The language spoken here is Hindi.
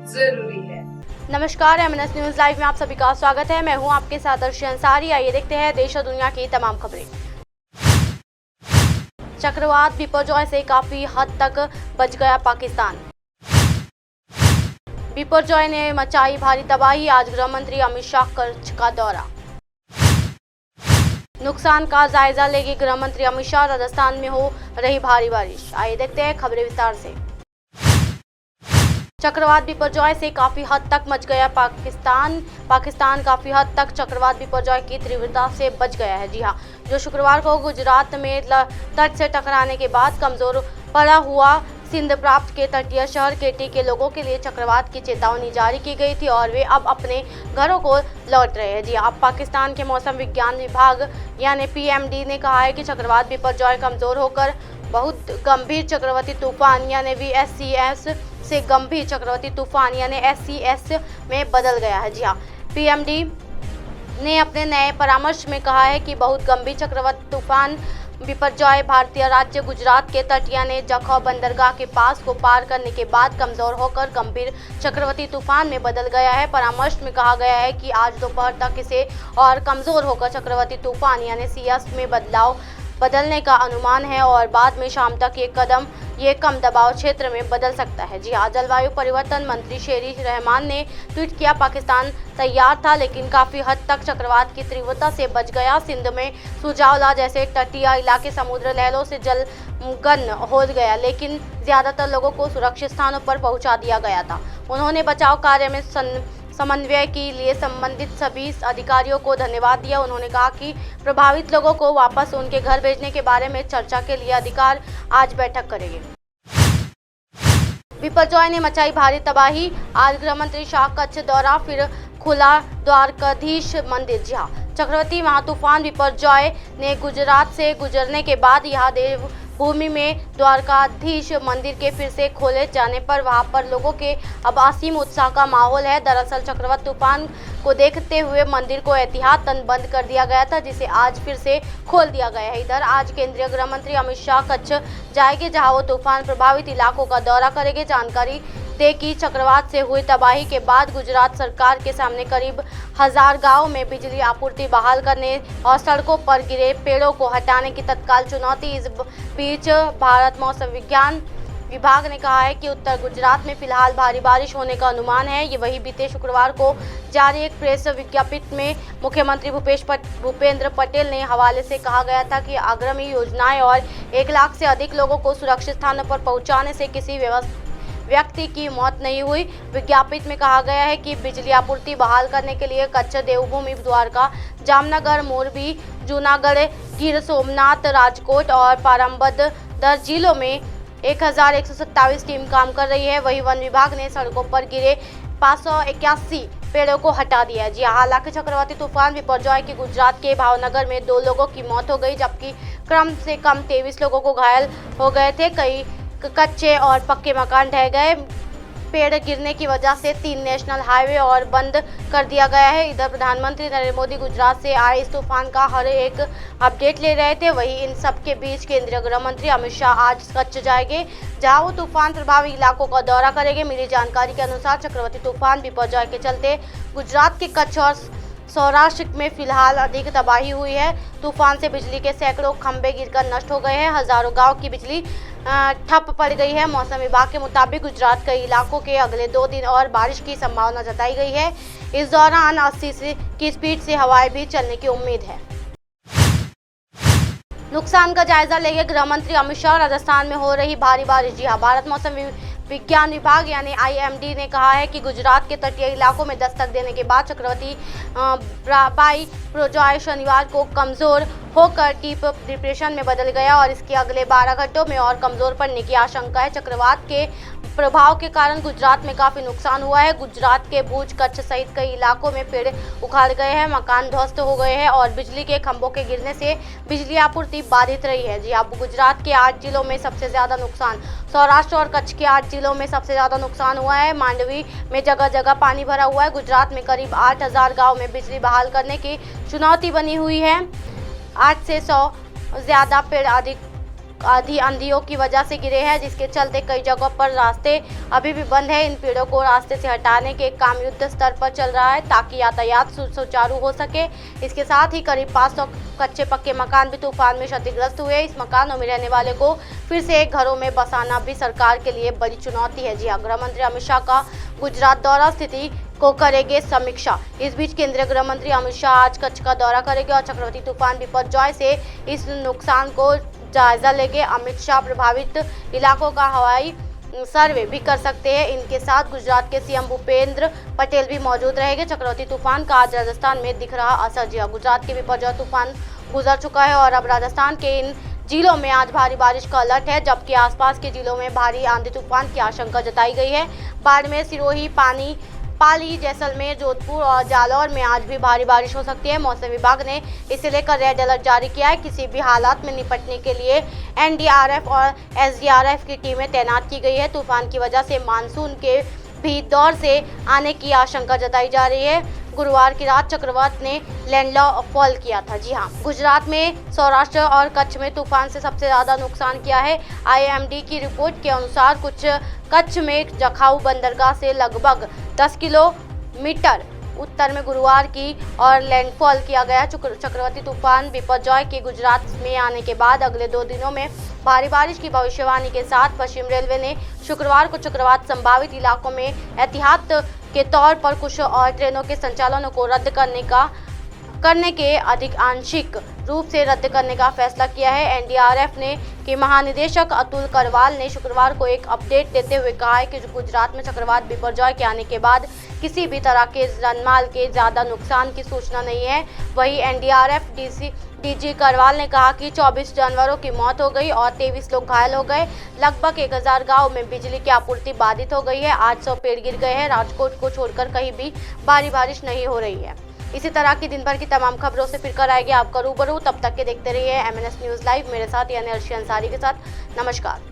जरूरी है। नमस्कार, एमएनएस न्यूज लाइव में आप सभी का स्वागत है। मैं हूं आपके साथ अर्शी अंसारी। आइए देखते हैं देश और दुनिया की तमाम खबरें। चक्रवात बिपरजॉय से काफी हद तक बच गया पाकिस्तान। बिपरजॉय ने मचाई भारी तबाही, आज गृह मंत्री अमित शाह कच्छ का दौरा। नुकसान का जायजा लेंगे गृह मंत्री अमित शाह, राजस्थान में हो रही भारी बारिश। आइए देखते हैं खबरें विस्तार से। चक्रवात बिपरजॉय से काफी हद तक मच गया पाकिस्तान काफी हद तक चक्रवात बिपरजॉय की तीव्रता से बच गया है। जी हां, जो शुक्रवार को गुजरात में तट से टकराने के बाद कमजोर पड़ा हुआ सिंध प्रांत के तटीय शहर केटी के लोगों के लिए चक्रवात की चेतावनी जारी की गई थी और वे अब अपने घरों को लौट रहे हैं। जी अब पाकिस्तान के मौसम विज्ञान विभाग यानी पीएमडी ने कहा है कि चक्रवात बिपरजॉय कमजोर होकर बहुत गंभीर चक्रवाती तूफान यानी VSCS से गंभीर चक्रवाती तूफान यानी SCS में बदल गया है। जी हाँ, पीएमडी ने अपने नए परामर्श में कहा है कि बहुत गंभीर चक्रवाती तूफान बिपरजॉय भारतीय राज्य गुजरात के तट यानी जखौ बंदरगाह के पास को पार करने के बाद कमजोर होकर गंभीर चक्रवाती तूफान में बदल गया है। परामर्श में कहा गया है कि आज दोपहर तक इसे और कमजोर होकर चक्रवाती तूफान यानी CS में बदलने का अनुमान है और बाद में शाम तक ये कम दबाव क्षेत्र में बदल सकता है। जी हाँ, जलवायु परिवर्तन मंत्री शेरी रहमान ने ट्वीट किया, पाकिस्तान तैयार था लेकिन काफी हद तक चक्रवात की तीव्रता से बच गया। सिंध में सुजावला जैसे तटीय इलाके समुद्र लहरों से जलमग्न हो गया लेकिन ज्यादातर लोगों को सुरक्षित स्थानों पर पहुंचा दिया गया था। उन्होंने बचाव कार्य में समन्वय के लिए संबंधित सभी अधिकारियों को धन्यवाद दिया। उन्होंने कहा कि प्रभावित लोगों को वापस उनके घर भेजने के बारे में चर्चा के लिए अधिकारी आज बैठक करेंगे। बिपरजॉय ने मचाई भारी तबाही, आज गृह मंत्री शाह कच्छ दौरा, फिर खुला द्वारकाधीश मंदिर। जी हाँ, चक्रवाती महातूफान बिपरजॉय ने गुजरात से गुजरने के बाद यहाँ देवभूमि में द्वारकाधीश मंदिर के फिर से खोले जाने पर वहां पर लोगों के अब असीम उत्साह का माहौल है। दरअसल चक्रवात तूफान को देखते हुए मंदिर को एहतियातन बंद कर दिया गया था जिसे आज फिर से खोल दिया गया है। इधर आज केंद्रीय गृह मंत्री अमित शाह कच्छ जाएंगे जहां वो तूफान प्रभावित इलाकों का दौरा करेंगे। जानकारी दे कि चक्रवात से हुई तबाही के बाद गुजरात सरकार के सामने करीब 1000 गांव में बिजली आपूर्ति बहाल करने और सड़कों पर गिरे पेड़ों को हटाने की तत्काल चुनौती। इस बीच भारत मौसम विज्ञान विभाग ने कहा है कि उत्तर गुजरात में फिलहाल भारी बारिश होने का अनुमान है। ये वही बीते शुक्रवार को जारी एक प्रेस विज्ञप्ति में मुख्यमंत्री भूपेंद्र पटेल ने हवाले से कहा गया था कि आगामी योजनाएं और 1 लाख से अधिक लोगों को सुरक्षित स्थानों पर पहुंचाने से किसी व्यक्ति की मौत नहीं हुई। विज्ञप्ति में कहा गया है कि बिजली आपूर्ति बहाल करने के लिए कच्छ, देवभूमि, द्वारका, जामनगर, मोरबी, जूनागढ़, गिर सोमनाथ, राजकोट और पारंबदर जिलों में 1127 टीम काम कर रही है। वही वन विभाग ने सड़कों पर गिरे 581 पेड़ों को हटा दिया है। जी हालांकि चक्रवाती तूफान बिपरजॉय के गुजरात के भावनगर में 2 लोगों की मौत हो गई जबकि कम से कम 23 लोगों को घायल हो गए थे। कई कच्चे और पक्के मकान ढह गए। पेड़ गिरने की वजह से 3 नेशनल हाईवे और बंद कर दिया गया है। इधर प्रधानमंत्री नरेंद्र मोदी गुजरात से आए इस तूफान का हर एक अपडेट ले रहे थे। वहीं इन सब के बीच केंद्रीय गृह मंत्री अमित शाह आज कच्छ जाएंगे जहां वो तूफान प्रभावित इलाकों का दौरा करेंगे। मिली जानकारी के अनुसार चक्रवाती तूफान बिपरजॉय के चलते गुजरात के कच्छ और सौराष्ट्र में फिलहाल अधिक तबाही हुई है। तूफान से बिजली के सैकड़ों खंभे गिरकर नष्ट हो गए हैं, हजारों गांव की बिजली ठप पड़ गई है। मौसम विभाग के मुताबिक गुजरात कई इलाकों के अगले 2 दिन और बारिश की संभावना जताई गई है। इस दौरान 80 की स्पीड से हवाएं भी चलने की उम्मीद है। नुकसान का जायजा लेंगे गृह मंत्री अमित शाह, राजस्थान में हो रही भारी बारिश। जी हाँ, भारत मौसम विज्ञान विभाग यानी IMD ने कहा है कि गुजरात के तटीय इलाकों में दस्तक देने के बाद चक्रवाती बिपरजॉय शनिवार को कमजोर होकर डीप डिप्रेशन में बदल गया और इसके अगले 12 घंटों में और कमजोर पड़ने की आशंका है। चक्रवात के प्रभाव के कारण गुजरात में काफी नुकसान हुआ है। गुजरात के भुज, कच्छ सहित कई इलाकों में पेड़ उखाड़ गए हैं, मकान ध्वस्त हो गए हैं और बिजली के खंभों के गिरने से बिजली आपूर्ति बाधित रही है। जी अब गुजरात के 8 जिलों में सबसे ज्यादा नुकसान, सौराष्ट्र और कच्छ के 8 जिलों में सबसे ज्यादा नुकसान हुआ है। मांडवी में जगह जगह पानी भरा हुआ है। गुजरात में करीब 8000 गाँव में बिजली बहाल करने की चुनौती बनी हुई है। 8 से 100 ज्यादा पेड़ अधिक आधी आंधियों की वजह से गिरे हैं, जिसके चलते कई जगहों पर रास्ते अभी भी बंद है। इन पेड़ों को रास्ते से हटाने के काम युद्ध स्तर पर चल रहा है ताकि यातायात सुचारू हो सके। इसके साथ ही करीब 500 कच्चे पक्के मकान भी तूफान में क्षतिग्रस्त हुए। इस मकानों में रहने वाले को फिर से घरों में बसाना भी सरकार के लिए बड़ी चुनौती है। जी हाँ, गृह मंत्री अमित शाह का गुजरात दौरा, स्थिति को करेंगे समीक्षा। इस बीच केंद्रीय गृह मंत्री अमित शाह आज कच्छ का दौरा करेंगे और चक्रवाती तूफान बिपरजॉय से इस नुकसान को जायजा लेंगे। अमित शाह प्रभावित इलाकों का हवाई सर्वे भी कर सकते हैं। इनके साथ गुजरात के सीएम भूपेंद्र पटेल भी मौजूद रहेंगे। चक्रवाती तूफान का आज राजस्थान में दिख रहा असर। जी हाँ, गुजरात के बिपरजॉय तूफान गुजर चुका है और अब राजस्थान के इन जिलों में आज भारी बारिश का अलर्ट है, जबकि आसपास के जिलों में भारी आंधी तूफान की आशंका जताई गई है। बाड़मेर, सिरोही, पाली, जैसलमेर, जोधपुर और जालौर में आज भी भारी बारिश हो सकती है। मौसम विभाग ने इसे लेकर रेड अलर्ट जारी किया है। किसी भी हालात में निपटने के लिए एनडीआरएफ और एसडीआरएफ की टीमें तैनात की गई है। तूफान की वजह से मानसून के भी दौर से आने की आशंका जताई जा रही है। गुरुवार की रात चक्रवात ने लैंडफॉल किया था। जी हाँ, गुजरात में सौराष्ट्र और कच्छ में तूफान से सबसे ज़्यादा नुकसान किया है। आईएमडी की रिपोर्ट के अनुसार कच्छ में जखाऊ बंदरगाह से लगभग 10 किलोमीटर उत्तर में गुरुवार की और लैंडफॉल किया गया। चक्रवाती तूफान बिपरजॉय के गुजरात में आने के बाद अगले 2 दिनों में भारी बारिश की भविष्यवाणी के साथ पश्चिम रेलवे ने शुक्रवार को चक्रवात संभावित इलाकों में एहतियात के तौर पर कुछ और ट्रेनों के संचालनों को रद्द करने के अधिक आंशिक रूप से रद्द करने का फैसला किया है। एनडीआरएफ के महानिदेशक अतुल करवाल ने शुक्रवार को एक अपडेट देते हुए कहा है कि गुजरात में चक्रवात बिपरजॉय के आने के बाद किसी भी तरह के जानमाल के ज़्यादा नुकसान की सूचना नहीं है। वहीं एनडीआरएफ डीजी करवाल ने कहा कि 24 जानवरों की मौत हो गई और 23 लोग घायल हो गए। लगभग 1000 गाँव में बिजली की आपूर्ति बाधित हो गई है। 800 पेड़ गिर गए हैं। राजकोट को छोड़कर कहीं भी भारी बारिश नहीं हो रही है। इसी तरह की दिन भर की तमाम खबरों से फिर कर आएगी आपका रूबरू। तब तक के देखते रहिए MNS न्यूज़ लाइव। मेरे साथ यानी अर्शी अंसारी के साथ। नमस्कार।